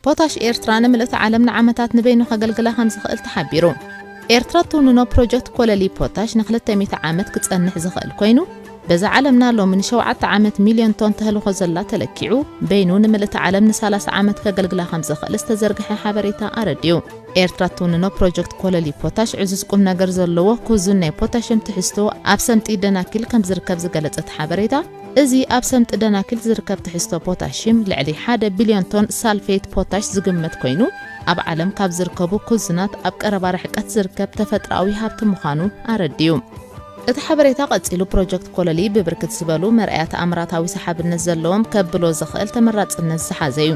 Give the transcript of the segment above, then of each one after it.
ፖታሽ ኤርትራ ንምልእቲ ዓለም ንዓመታት ንበይኑ ከገልግላ ከም ዝኽእል ተሓቢሩ ኤርትራ ትውንኖ ፕሮጀክት ኮለሊ ፖታሽ ን200 ዓመት ክጸንሕ ዝኽእል ኮይኑ በዛ ዓለምና ሎሚ ን7 ዓመት ሚልዮን ቶን ተህልኾ ዘላ ተለኪዑ በይኑ ንምልእቲ ዓለም ን30 ዓመት ከገልግላ ከም ዝኽእል ዝተዘርግሐ ሓበሬታ አረድዩ ኤርትራ ትውንኖ ፕሮጀክት ኮለሊ ፖታሽ ዕዙዝ ቁም ነገር ዘለዎ ኩዙን ናይ ፖታሽም ትሕዝቶ ኣብ ሰምጢ ደናኪል ከም ዝርከብ ዝገለጸት ሓበሬታ እዚ ኣብ ሰምጢ ደናኪል ዝርከብ ትሕዝቶ ፖታሽም ልዕሊ 1 ቢልዮን ቶን ሳልፌት ፖታሽ ዝግመት ኮይኑ ኣብ ዓለም ካብ ዝርከቡ ኩዝናት ኣብ ቀረባ ርሕቀት ዝርከብ ተፈጥራዊ ሃብቲ ምዃኑ አረድዩ እቲ ሓበሬታ ቀጺሉ ፕሮጀክት ኮለሊ ብብርክት ዝበሉ መርአያት ኣምራታዊ ሰሓብነት ዘለዎም ከብሎ ዝኽእል ተመራጽነት ዝሓዘዩ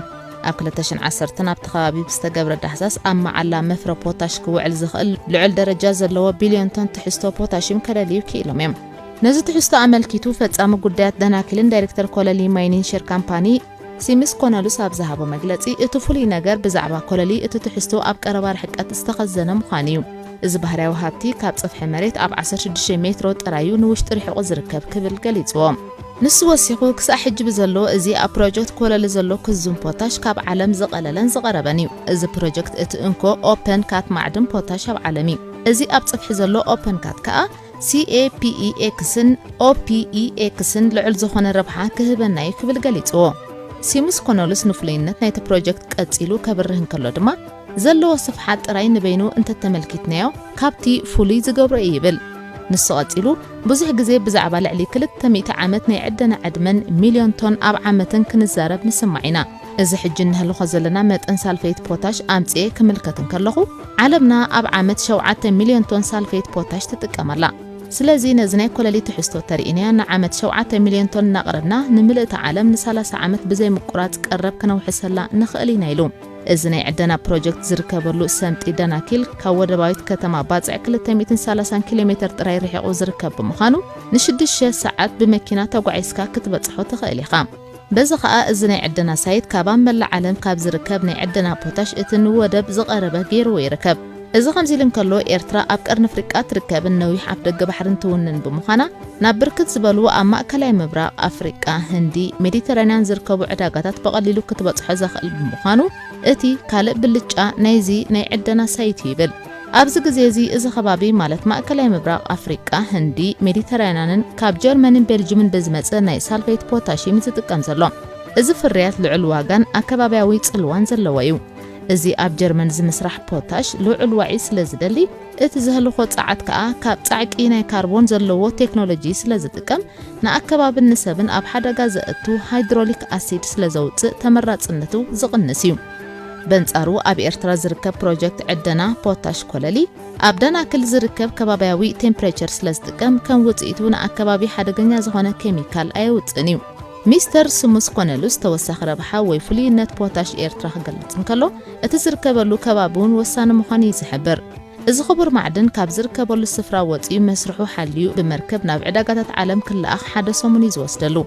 ኣብ 2010 ኣብ ተኸባቢ ብዝተገብረ ዳህሳስ ኣብ መዓላ መፍረ ፖታሽ ክውዕል ዝኽእል ልዑል ደረጃ ዘለዎ ቢልዮን ቶን ትሕዝቶ ፖታሽም ከለልዩ ክኢሎም እዮም ነዚ ትሕዝቶ ኣመልኪቱ ፈጻሚ ጉዳያት ደናኪልን ዳይሬክተር ኮለሊ ማይኒንግ ሼር ካምፓኒ ሲምስ ኮነሉስ ኣብ ዝሃቦ መግለጺ እቲ ፍሉይ ነገር ብዛዕባ ኮለሊ እቲ ትሕዝቶ ኣብ ቀረባ ርሕቀት ዝተኸዘነ ምዃኑ እዩ እዚ ባህርያዊ ሃብቲ ካብ ጽፍሒ መሬት ኣብ 16 ሜትሮ ጥራዩ ንውሽጢ ርሒቑ ዝርከብ ክብል ገሊጽዎ ንሱ ወሲኹ ክሳብ ሕጂ ብዘሎ እዚ ኣብ ፕሮጀክት ኮለሊ ዘሎ ክዙን ፖታሽ ካብ ዓለም ዝቐለለን ዝቐረበን እዩ እዚ ፕሮጀክት እቲ እንኮ ኦፕን ካት ማዕድን ፖታሽ ኣብ ዓለም እዩ እዚ ኣብ ጽፍሒ ዘሎ ኦፕን ካት ከዓ CAPEXን OPEXን ልዑል ዝኾነ ረብሓ ክህበና እዩ ክብል ገሊጽዎ ሲምስ ኮነሉስ ንፍሉይነት ናይቲ ፕሮጀክት ቀጺሉ ከብርህን ከሎ ድማ ዘለዎ ስፍሓት ጥራይ ንበይኑ እንተተመልኪትናዮ ካብቲ ፍሉይ ዝገብሮ ይብል ንሱ ቀጺሉ ብዙሕ ግዜ ብዛዕባ ልዕሊ 200 ዓመት ናይ ዕደና ዕድመን ሚልዮን ቶን ኣብ ዓመትን ክንዛረብ ንስማዕ ኢና እዚ ሕጂ ንህልኾ ዘለና መጠን ሳልፌት ፖታሽ ኣምጽኤ ክምልከትን ከለኹ ዓለምና ኣብ ዓመት 7 ሚልዮን ቶን ሳልፌት ፖታሽ ትጥቀመላ ስለዚ ነዚ ናይ ኮለሊ ትሕዝቶ ተርኢናያ ንዓመት 7 ሚልዮን ቶን እናቕረብና ንምልእቲ ዓለም ን30 ዓመት ብዘይ ምቁራጽ ቀረብ ክነውሕሰላ ንኽእል ኢና ኢሉ እዚ ናይ ዕደና ፕሮጀክት ዝርከበሉ ሰምጢ ደናኪል ካብ ወደባዊት ከተማ ባጽዕ 230 ኪሎሜትር ጥራይ ርሒቑ ዝርከብ ብምዃኑ ን6 ሰዓት ብመኪና ተጓዒዝካ ክትበጽሖ ትኽእል ኢኻ በዚ ከዓ እዚ ናይ ዕደና ሳይት ካብ መላእ ዓለም ካብ ዝርከብ ናይ ዕደና ፖታሽ እቲ ንወደብ ዝቐረበ ገይርዎ ይርከብ እዚ ከምዚ ኢሎም ከሎ ኤርትራ ኣብ ቀርኒ ኣፍሪቃ ትርከብ ነዊሕ ኣፍ ደገ ባሕርን ትውንን ብምዃና ናብ ብርክት ዝበሉ ኣብ ማእከላይ ምብራቕ ኣፍሪቃ ህንዲ ሜዲተራንያን ዝርከቡ ዕዳጋታት በቐሊሉ ክትበጽሖ ዘኽእል ብምዃኑ እቲ ካልእ ብልጫ ናይዚ ናይ ዕደና ሳይት ይብል ኣብዚ ግዜ እዚ እዚ ከባቢ ማለት ማእከላይ ምብራቕ ኣፍሪቃ ህንዲ ሜዲተራንያንን ካብ ጀርመንን ቤልጅየምን ብዝመጽእ ናይ ሳልፌት ፖታሽም ዝጥቀም ዘሎ እዚ ፍርያት ልዑል ዋጋን ኣከባብያዊ ጽልዋን ዘለዎ እዩ እዚ ኣብ ጀርመን ዝምስራሕ ፖታሽ ልዑል ዋዒ ስለ ዝደሊ እቲ ዝህልኾ ጻዓት ከዓ ካብ ጻዕቂ ናይ ካርቦን ዘለዎ ቴክኖሎጂ ስለ ዝጥቀም ንኣከባብን ንሰብን ኣብ ሓደጋ ዘእቱ ሃይድሮሊክ ኣሲድ ስለ ዘውፅእ ተመራጽነቱ ዝቕንስ እዩ በንጻሩ ኣብ ኤርትራ ዝርከብ ፕሮጀክት ዕደና ፖታሽ ኮለሊ ኣብ ደናክል ዝርከብ ከባብያዊ ቴምፕሬቸር ስለ ዝጥቀም ከም ውጽኢቱ ንኣከባቢ ሓደገኛ ዝኾነ ኬሚካል ኣይውፅን እዩ ሚስተር ሲምስ ኮነሉስ ተወሳኺ ረብሓ ወይ ፍሉይነት ፖታሽ ኤርትራ ክገልጽ እንከሎ እቲ ዝርከበሉ ከባቢውን ወሳኒ ምዃኑ ይዝሕብር እዚ ክቡር ማዕድን ካብ ዝርከበሉ ስፍራ ወፂኡ መስርሑ ሓልዩ ብመርከብ ናብ ዕዳጋታት ዓለም ክለኣኽ ሓደ ሰሙን ዝወስደሉ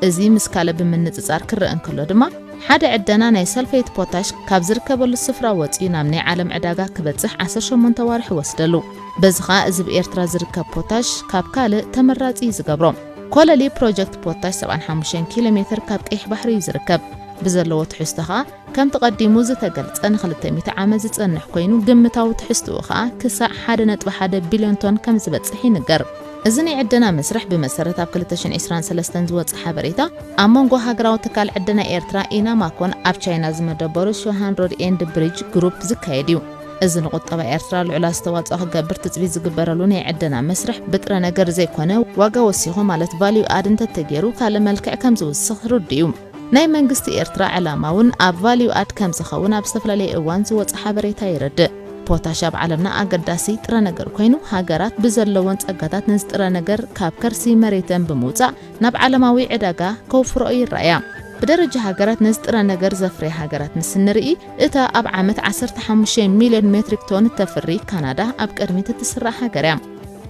እዚ ምስ ካልእ ብምንጽጻር ክርአ እንከሎ ድማ ሓደ ዕደና ናይ ሰልፌት ፖታሽ ካብ ዝርከበሉ ስፍራ ወፂኡ ናብ ናይ ዓለም ዕዳጋ ክበጽሕ 18 ዋርሕ ይወስደሉ በዚ ከዓ እዚ ብኤርትራ ዝርከብ ፖታሽ ካብ ካልእ ተመራጺ ዝገብሮ ኮለሊ ፕሮጀክት ፖታሽ 75 ኪሎሜትር ካብ ቀይሕ ባሕሪ ዝርከብ ብዘለዎ ትሕዝቶ ከዓ ከም ተቐዲሙ ዝተገልጸ ን200 ዓመት ዝጸንሕ ኮይኑ ግምታዊ ትሕዝቶኡ ከዓ ክሳዕ 1.1 ቢልዮን ቶን ከም ዝበጽሕ ይንገር እዚ ናይ ዕደና መስርሕ ብመሰረት ኣብ 2023 ዝወጽእ ሓበሬታ ኣብ መንጎ ሃገራዊ ትካል ዕደና ኤርትራ ኢናማኮን ኣብ ቻይና ዝመደበሩ ሾሃን ሮድ ኤንድ ብሪጅ ግሩፕ ዝካየድ እዩ እዚ ንቁጠባ ኤርትራ ልዑል ኣስተዋጽኦ ክገብር ትጽቢት ዝግበረሉ ናይ ዕደና መስርሕ ብጥረ ነገር ዘይኮነ ዋጋ ወሲኹ ማለት ቫልዩ ኣድ እንተተገይሩ ካልእ መልክዕ ከም ዝውስኽ ርድኡ ናይ መንግስቲ ኤርትራ ዕላማውን ኣብ ቫልዩ ኣድ ከም ዝኸውን ኣብ ዝተፈላለየ እዋን ዝወጽእ ሓበሬታ ይረድእ ፖታሽ ኣብ ዓለምና ኣገዳሲ ጥረ ነገር ኮይኑ ሃገራት ብዘለዎን ጸጋታት ነዚ ጥረ ነገር ካብ ከርሲ መሬተን ብምውጻእ ናብ ዓለማዊ ዕዳጋ ከውፍርኦ ይረኣያ ብደረጃ ሃገራት ነዚ ጥረ ነገር ዘፍርያ ሃገራት ንስንርኢ እታ ኣብ ዓመት 15 ሚልዮን ሜትሪክ ቶን ተፍሪ ካናዳ ኣብ ቅድሚት እትስራሕ ሃገር እያ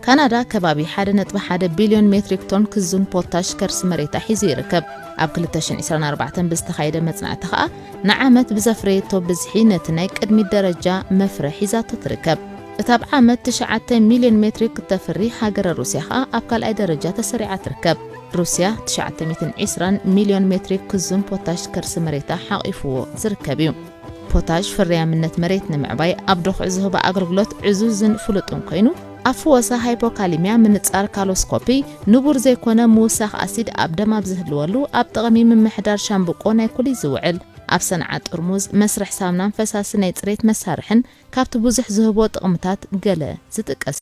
ካናዳ ከባቢ 1.1 ቢልዮን ሜትሪክ ቶን ክዙን ፖታሽ ከርሲ መሬታ ሒዙ ይርከብ ኣብ 2024 ብዝተኻየደ መጽናዕቲ ከዓ ንዓመት ብዘፍረየቶ ብዝሒ ነቲ ናይ ቅድሚት ደረጃ መፍረ ሒዛቶ ትርከብ እታ ኣብ ዓመት 9 ሚልዮን ሜትሪክ ተፍሪ ሃገረ ሩስያ ከዓ ኣብ ካልኣይ ደረጃ ተሰሪዓ ትርከብ ሩስያ 920 ሚልዮን ሜትሪክ ክዙን ፖታሽ ከርሲ መሬታ ሓቂፍዎ ዝርከብ እዩ ፖታሽ ፍርያምነት መሬት ንምዕባይ ኣብ ድኹዕ ዝህቦ ኣገልግሎት ዕዙዝን ፍሉጥን ኮይኑ ኣፍወሳ ሃይፖካሊሚያ ምንጻር ካሎስኮፒ ንቡር ዘይኮነ ምውሳኽ ኣሲድ ኣብ ደም ኣብ ዝህልወሉ ኣብ ጥቕሚ ምምሕዳር ሻምብቆ ናይ ኩሊ ዝውዕል ኣብ ሰንዓ ጥርሙዝ መስርሕ ሳምናን ፈሳሲ ናይ ጽሬት መሳርሕን ካብቲ ብዙሕ ዝህቦ ጥቕምታት ገለ ዝጥቀስ